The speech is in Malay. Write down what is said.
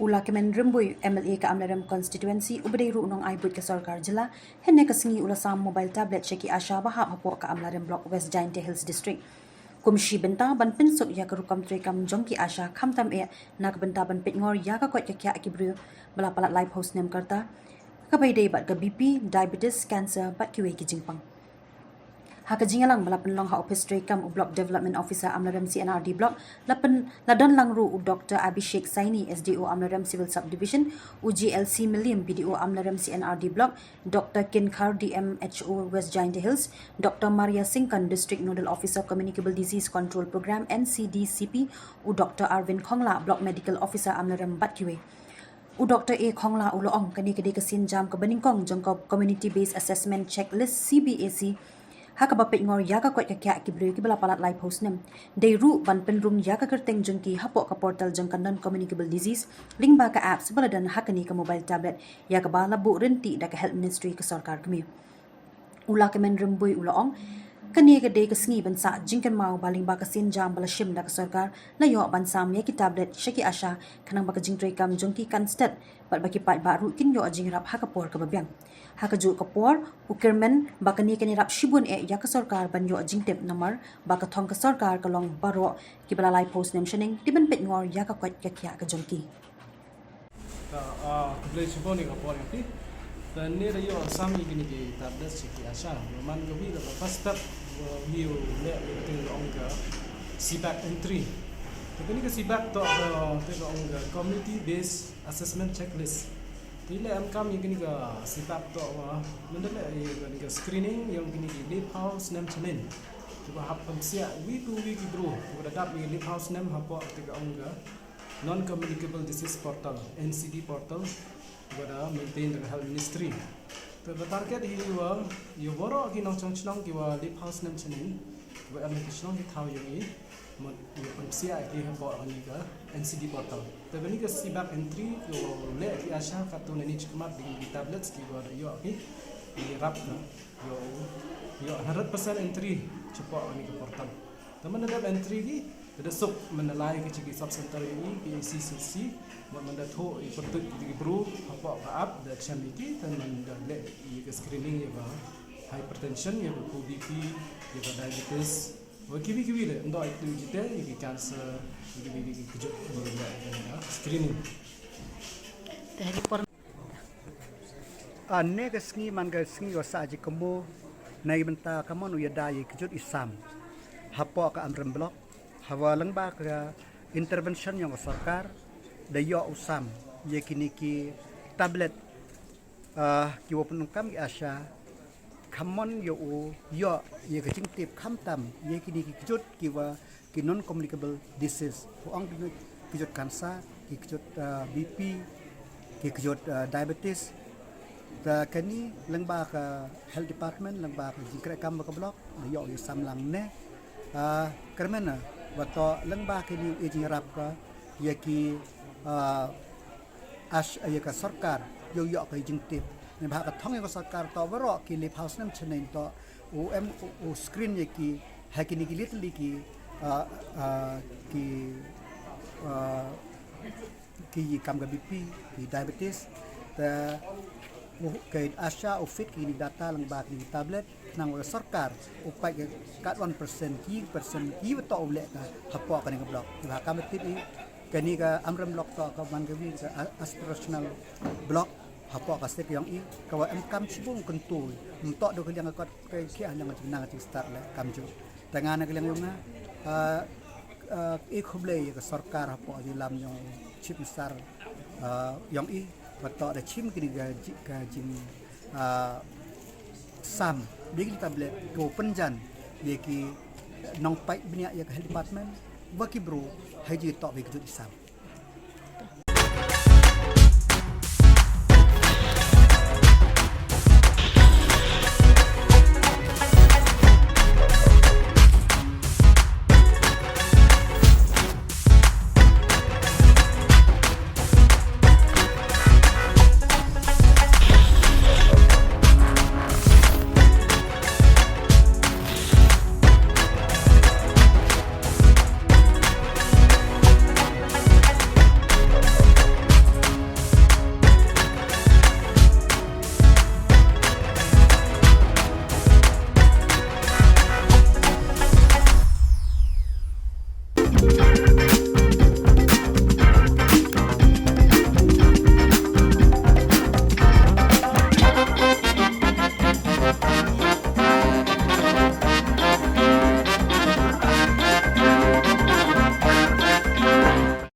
Lahkmen Rymbui MLA ke Amlarem Constituency ubedairu nongaibuit ke sorkar Jylla hynne ke sngi ulasam mobile tablet Iaki Asha hapoh ke Amlarem Block West Jaiñtia Hills District. Kumshi bynta ban pynsuk iaka rukom treikam jong Asha khamtam naka bynta ban peitngor iaka koit khiah briew bala palat live host nem karta kabaidai bat ke BP diabetes cancer bat kiwe ki jingpang. Haka Jylla bala penlong ha office treikam block development officer Amlarem C&RD block ladon langru Dr.Abishek Saini SDO Amlarem civil subdivision G.L.C.Mylliem BDO Amlarem C&RD block Dr. Kinkar DM&HO West Jaiñtia Hills Dr. Maria Singkan district nodal officer communicable disease control program NCDCP Dr. Arvin Khongla block medical officer Amlarem Batkiwe Dr. A. Khongla uloong kani kedai kesin jam ke beningkong jongkop community based assessment checklist CBAC haka ba peitngor iaka koit khiah ki briew ki bala palat live host nem deiru ban penrum iaka kerteng jongki hapoh ka portal jongkan non communicable disease link ba ka apps baladan hakani ka mobile tablet iaka ba labu renti da ka health ministry ka sorkar kami Lahkmen Rymbui uloong kani kedai ke sngi bansa jingkan mau baling ba ka sin jam bala shim da ka sorkar layo ban sam iaki tablet Iaki Asha kanang ba ka jing treikam jongki kanstat bat baki pat baru kin yo jing rap haka por ka babyang haka ju kapor ukirmen bakani kani rap shibun ya ka sorkar ban yo jing tip namar baka thong ka sorkar ka long baro ki bala live post nem shening tiban peitngor ya ka koit khiah ka jongki play shiboni ka por yapi dan ni rayo sami gini ki tablet Iaki Asha man go bi the first step we let the onga CBAC entry to kini ka CBAC to the onga community based assessment checklist tile am kam gini ka CBAC to mendele gini ka screening yang gini ki live house nem chanin to hap pamsia week to week bro to dap ni live house nem hapoh tiga onga non communicable disease portal NCD portal pada maintain the health ministry to the target ini wa yo boro ki nong Shillong ki wa live house nem chanin wa am Shillong ki thau yang ni mod yo pamsia ki hapoh ani ka NCD portal to bani ka CBAC entry yo le Iaki Asha katun ni chikmat di tablets ki wa yo ki rap ka yo 100% entry cepat ani ka portal teman ada entry ki ada sok menilai ke ciki sub center ini PCCC manda tho ipetut di bro apa app da chamiki dan manda le ke screening ya ba hypertension ya ba BP ya ba diabetes wa kibi le ndo itu kita ya cancer kibi kejut ya screening dari por anne ke sngi man ke sngi wasa ji kemo nai benta kamon uya dai kejut isam hapoh ka Amlarem Block hawa lang ba ka intervention yang sorkar dayo usam ye kini ki tablet ki wo penungkam Iaki Asha khamon yo ye ka jing tip khamtam ye kini ki kejut ki wa ki non communicable disease ong kejut kansa ki kejut BP ki kejut diabetes ta kani lang ba ka health department lang ba ka jing treikam ka block dayo usam lang ne kerana waktu lembah kini ejing rap ka Iaki Asha sorkar yo ka ejing tip ne bah ka thong ka sorkar to baro ki live house nam chnen to o screen Iaki hakini ki little ki kam ga BP ki diabetes ta koit Asha fit kini data lembah kini tablet nang sorkar upai kat 1% ki beto oleh ka hapoh kan ke block ba kamati kani ka Amlarem Block to ka man gawi ka aspirational block hapoh ka step yang ka wa kam sibung kentu entok do yang ka khiah yang nang start le kamju tangan ka yang nga khoble ka sorkar hapoh di lam yang chip besar yang beto da chim kini ka jing sam bigi tablet ko penjan ye ki nong pai bnia ya health department baki bro haji tok bigi isam